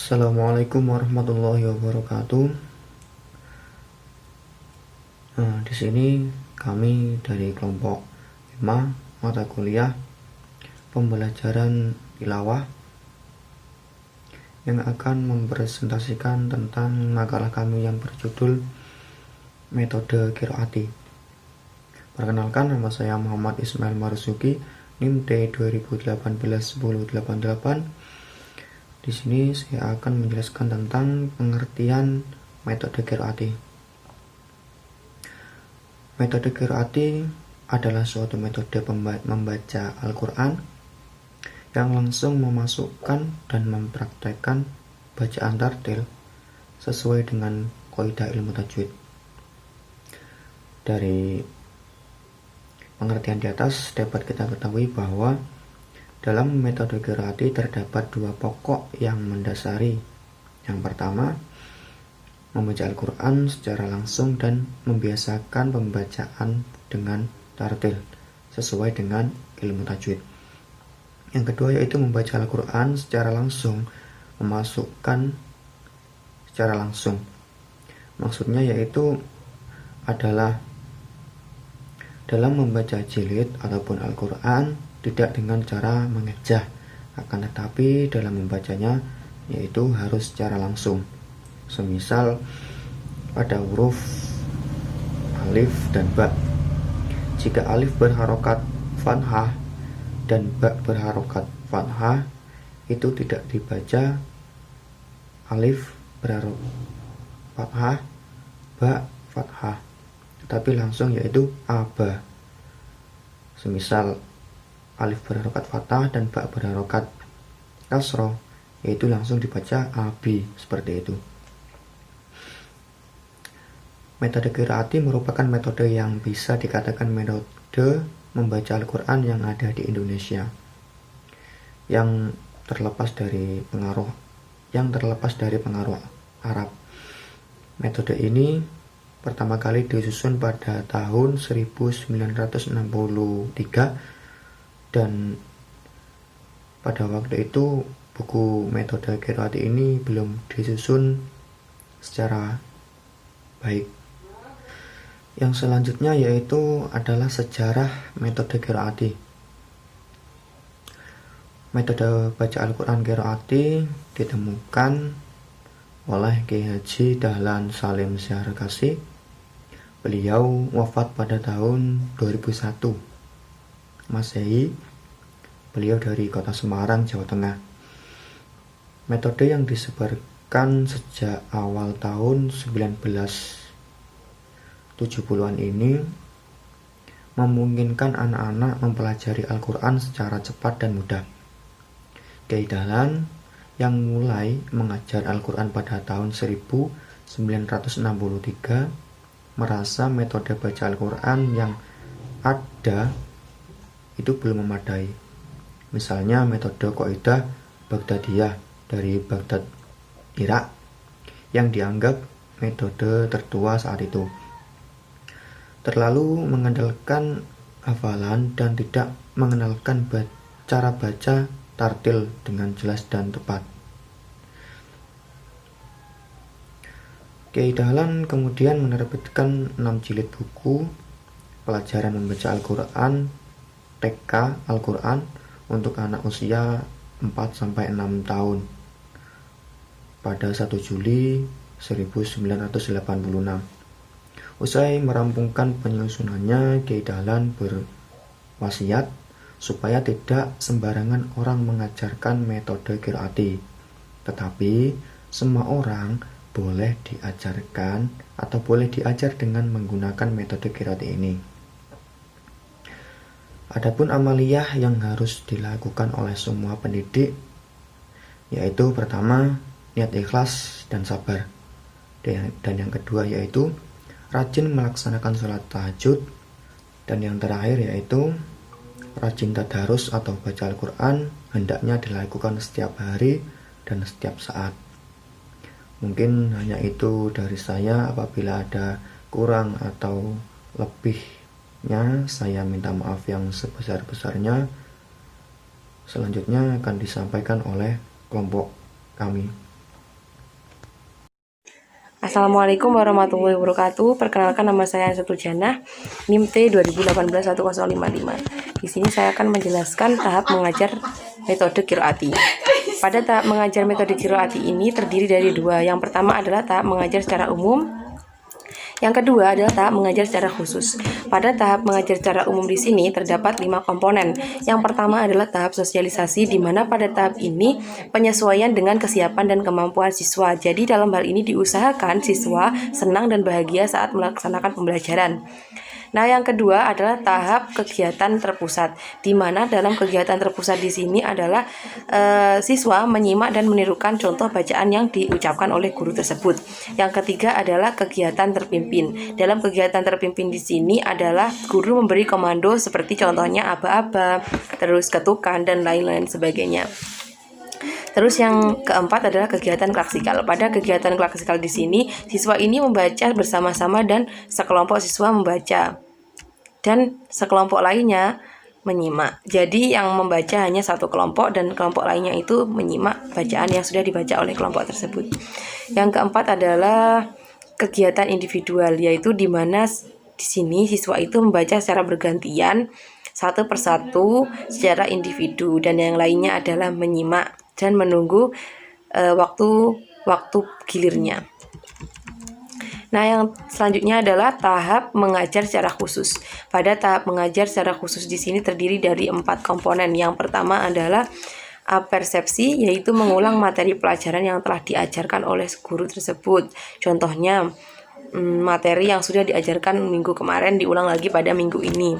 Assalamualaikum warahmatullahi wabarakatuh. Di sini kami dari kelompok 5 mata kuliah pembelajaran tilawah yang akan mempresentasikan tentang makalah kami yang berjudul metode qiraati. Perkenalkan, nama saya Muhammad Ismail Marzuki, NIM T 2018-1088. Di sini saya akan menjelaskan tentang pengertian metode qiraati. Metode qiraati adalah suatu metode membaca Al-Quran yang langsung memasukkan dan mempraktekkan bacaan tartil sesuai dengan kaidah ilmu tajwid. Dari pengertian di atas dapat kita ketahui bahwa dalam metode qiraati terdapat dua pokok yang mendasari. Yang pertama, membaca Al-Quran secara langsung dan membiasakan pembacaan dengan tartil sesuai dengan ilmu tajwid. Yang kedua yaitu membaca Al-Quran secara langsung, memasukkan secara langsung. Maksudnya yaitu adalah dalam membaca jilid ataupun Al-Quran tidak dengan cara mengejah, akan tetapi dalam membacanya yaitu harus secara langsung. Semisal pada huruf alif dan ba, jika alif berharokat fathah dan ba berharokat fathah, itu tidak dibaca alif berharokat fathah, ba fathah, tetapi langsung yaitu aba. Semisal alif berharokat fathah dan ba berharokat kasroh, yaitu langsung dibaca abi, seperti itu. Metode qiraati merupakan metode yang bisa dikatakan metode membaca Al-Quran yang ada di Indonesia, yang terlepas dari pengaruh Arab. Metode ini pertama kali disusun pada tahun 1963, dan pada waktu itu buku metode qiraati ini belum disusun secara baik. Yang selanjutnya yaitu adalah sejarah metode qiraati. Metode baca Al-Quran qiraati ditemukan oleh Kiai Haji Dahlan Salim Syahrekasi. Beliau wafat pada tahun 2001 Masehi. Beliau dari kota Semarang, Jawa Tengah. Metode yang disebarkan sejak awal tahun 1970-an ini memungkinkan anak-anak mempelajari Al-Quran secara cepat dan mudah. Kiai Dahlan yang mulai mengajar Al-Quran pada tahun 1963 merasa metode baca Al-Quran yang ada itu belum memadai. Misalnya metode Qaidah Baghdadiyah dari Baghdad, Irak, yang dianggap metode tertua saat itu. Terlalu mengandalkan hafalan dan tidak mengenalkan cara baca tartil dengan jelas dan tepat. Kiai Dahlan kemudian menerbitkan 6 jilid buku pelajaran membaca Al-Quran TK Al-Quran untuk anak usia 4-6 tahun pada 1 Juli 1986. Usai merampungkan penyusunannya, Kiai Dahlan berwasiat supaya tidak sembarangan orang mengajarkan metode qiraati, tetapi semua orang boleh diajarkan atau boleh diajar dengan menggunakan metode qiraati ini. Adapun amaliyah yang harus dilakukan oleh semua pendidik yaitu pertama, niat ikhlas dan sabar, dan yang kedua yaitu rajin melaksanakan sholat tahajud, dan yang terakhir yaitu rajin tadarus atau baca Al-Quran hendaknya dilakukan setiap hari dan setiap saat. Mungkin hanya itu dari saya. Apabila ada kurang atau lebih saya minta maaf yang sebesar-besarnya. Selanjutnya akan disampaikan oleh kelompok kami. Assalamualaikum warahmatullahi wabarakatuh. Perkenalkan, nama saya Ansetul Janah, NIM T 2018-1055. Di sini saya akan menjelaskan tahap mengajar metode qiraati. Pada tahap mengajar metode qiraati ini terdiri dari dua. Yang pertama adalah tahap mengajar secara umum. Yang kedua adalah tahap mengajar secara khusus. Pada tahap mengajar secara umum di sini terdapat 5 komponen. Yang pertama adalah tahap sosialisasi, di mana pada tahap ini penyesuaian dengan kesiapan dan kemampuan siswa. Jadi dalam hal ini diusahakan siswa senang dan bahagia saat melaksanakan pembelajaran. Nah, yang kedua adalah tahap kegiatan terpusat, di mana dalam kegiatan terpusat di sini adalah siswa menyimak dan menirukan contoh bacaan yang diucapkan oleh guru tersebut. Yang ketiga adalah kegiatan terpimpin. Dalam kegiatan terpimpin di sini adalah guru memberi komando seperti contohnya aba-aba, terus ketukan dan lain-lain sebagainya. Terus yang keempat adalah kegiatan klaksikal. Pada kegiatan klaksikal di sini, siswa ini membaca bersama-sama dan sekelompok siswa membaca dan sekelompok lainnya menyimak. Jadi yang membaca hanya satu kelompok dan kelompok lainnya itu menyimak bacaan yang sudah dibaca oleh kelompok tersebut. Yang keempat adalah kegiatan individual, yaitu di mana di sini siswa itu membaca secara bergantian satu persatu secara individu, dan yang lainnya adalah menyimak dan menunggu waktu gilirnya. Nah, yang selanjutnya adalah tahap mengajar secara khusus. Pada tahap mengajar secara khusus di sini terdiri dari 4 komponen. Yang pertama adalah persepsi, yaitu mengulang materi pelajaran yang telah diajarkan oleh guru tersebut. Contohnya, materi yang sudah diajarkan minggu kemarin diulang lagi pada minggu ini.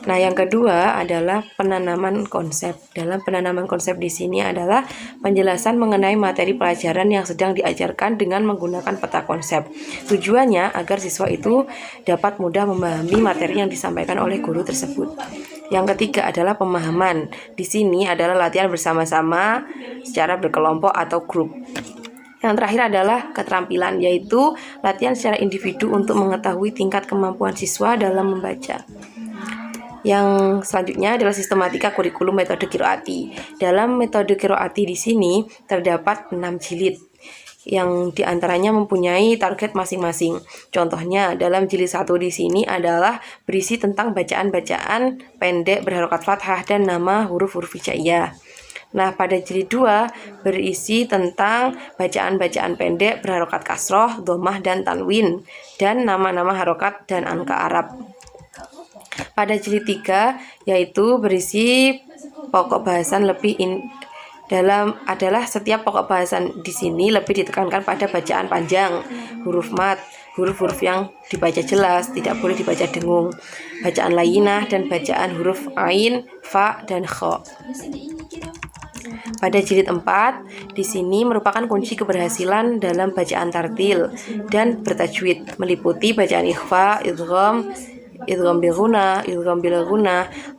Nah, yang kedua adalah penanaman konsep. Dalam penanaman konsep di sini adalah penjelasan mengenai materi pelajaran yang sedang diajarkan dengan menggunakan peta konsep. Tujuannya agar siswa itu dapat mudah memahami materi yang disampaikan oleh guru tersebut. Yang ketiga adalah pemahaman. Di sini adalah latihan bersama-sama secara berkelompok atau grup. Yang terakhir adalah keterampilan, yaitu latihan secara individu untuk mengetahui tingkat kemampuan siswa dalam membaca. Yang selanjutnya adalah sistematika kurikulum metode qiraati. Dalam metode qiraati di sini terdapat 6 jilid yang diantaranya mempunyai target masing-masing. Contohnya dalam jilid 1 di sini adalah berisi tentang bacaan-bacaan pendek berharokat fathah dan nama huruf-huruf hijaiyah. Nah, pada jilid 2 berisi tentang bacaan-bacaan pendek berharokat kasroh, dhammah dan tanwin, dan nama-nama harokat dan angka Arab. Pada jilid 3 yaitu berisi pokok bahasan adalah setiap pokok bahasan di sini lebih ditekankan pada bacaan panjang, huruf mat, huruf-huruf yang dibaca jelas, tidak boleh dibaca dengung, bacaan lainah dan bacaan huruf ain, fa dan kha. Pada jilid 4 di sini merupakan kunci keberhasilan dalam bacaan tartil dan bertajwid, meliputi bacaan ikhfa, idgham bil ghunah,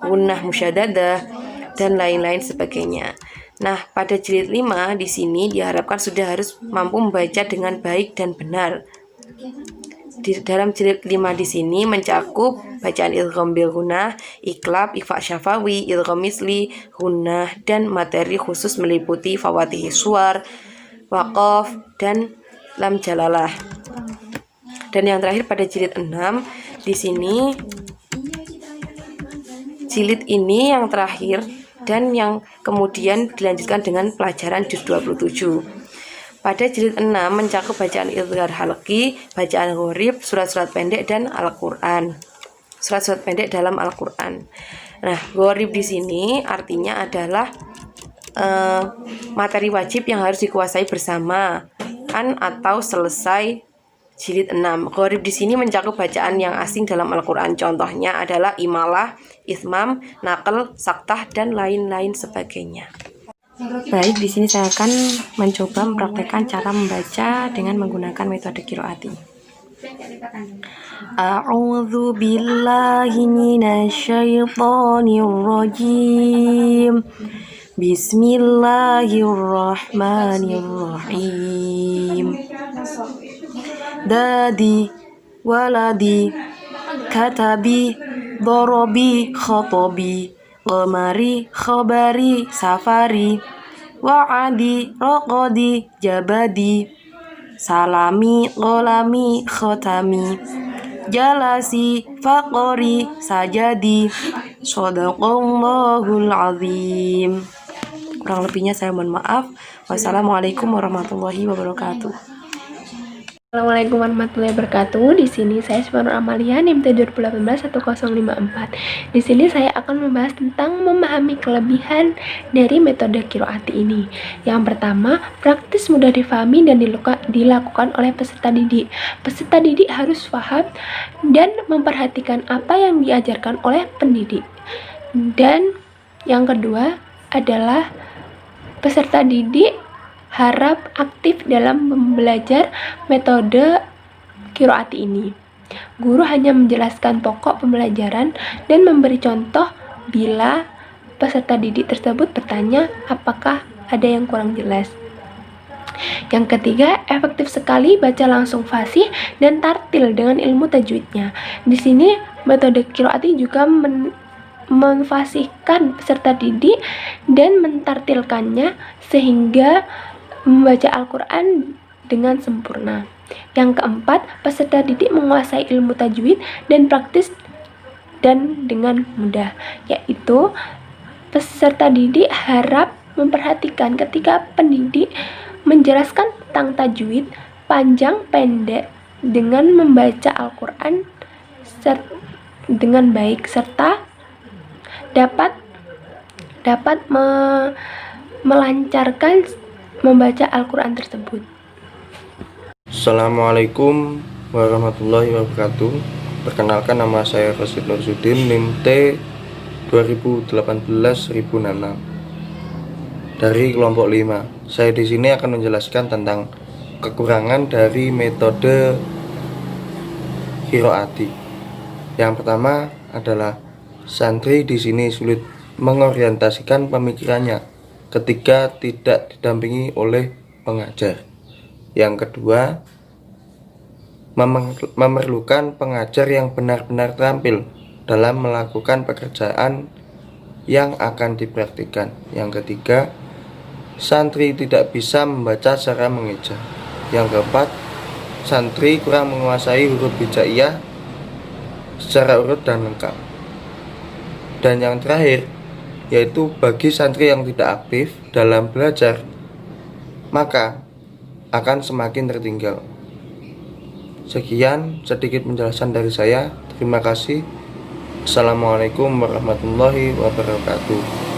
gunnah musyaddadah dan lain-lain sebagainya. Nah, pada jilid 5 di sini diharapkan sudah harus mampu membaca dengan baik dan benar. Di dalam jilid 5 di sini mencakup bacaan idgham bil ghunah, iqlab, ikhfa syafawi, idgham misli, gunnah, dan materi khusus meliputi fawatihi suwar, waqaf, dan lam jalalah. Dan yang terakhir pada jilid 6 di sini, jilid ini yang terakhir dan yang kemudian dilanjutkan dengan pelajaran juz 27. Pada jilid 6 mencakup bacaan idghar halqi, bacaan gharib, surat-surat pendek dan Al-Qur'an. Surat-surat pendek dalam Al-Qur'an. Nah, gharib di sini artinya adalah materi wajib yang harus dikuasai bersama atau selesai jilid 6. Gharib di sini mencakup bacaan yang asing dalam Al-Qur'an. Contohnya adalah imalah, ithmam, naql, saktah dan lain-lain sebagainya. Baik, di sini saya akan mencoba mempraktekkan cara membaca dengan menggunakan metode qiraati. A'udzu billahi minasyaitonir rajim. Bismillahirrahmanirrahim. Dadi, waladi, katabi, dorobi, khotobi, qamari, khabari, safari, wa'adi, raqadi, jabadi, salami, qolami, khotami, jalasi, faqori, sajadi, shadaqallahul azim. Kurang lebihnya saya mohon maaf. Wassalamualaikum warahmatullahi wabarakatuh. Assalamualaikum warahmatullahi wabarakatuh. Di sini saya Subhanur Amalia, NIM 2018-1054. Di sini saya akan membahas tentang memahami kelebihan dari metode Qiroati ini. Yang pertama, praktis mudah difahami dan dilakukan oleh peserta didik. Peserta didik harus paham dan memperhatikan apa yang diajarkan oleh pendidik. Dan yang kedua adalah peserta didik harap aktif dalam belajar metode Qiroati ini. Guru hanya menjelaskan pokok pembelajaran dan memberi contoh bila peserta didik tersebut bertanya apakah ada yang kurang jelas. Yang ketiga, efektif sekali baca langsung fasih dan tartil dengan ilmu tajwidnya. Di sini metode Qiroati juga memfasihkan peserta didik dan mentartilkannya sehingga membaca Al-Quran dengan sempurna. Yang keempat, peserta didik menguasai ilmu tajwid dan praktis dan dengan mudah, yaitu peserta didik harap memperhatikan ketika pendidik menjelaskan tentang tajwid panjang pendek dengan membaca Al-Quran dengan baik serta dapat melancarkan membaca Al-Quran tersebut. Assalamualaikum warahmatullahi wabarakatuh. Perkenalkan, nama saya Rosid Nursudin, NIM T 2018-1006 dari kelompok 5. Saya di sini akan menjelaskan tentang kekurangan dari metode Qiroati. Yang pertama adalah santri di sini sulit mengorientasikan pemikirannya ketika tidak didampingi oleh pengajar. Yang kedua, memerlukan pengajar yang benar-benar terampil dalam melakukan pekerjaan yang akan dipraktikkan. Yang ketiga, santri tidak bisa membaca secara mengeja. Yang keempat, santri kurang menguasai huruf hijaiyah secara urut dan lengkap. Dan yang terakhir, yaitu bagi santri yang tidak aktif dalam belajar, maka akan semakin tertinggal. Sekian sedikit penjelasan dari saya. Terima kasih. Assalamualaikum warahmatullahi wabarakatuh.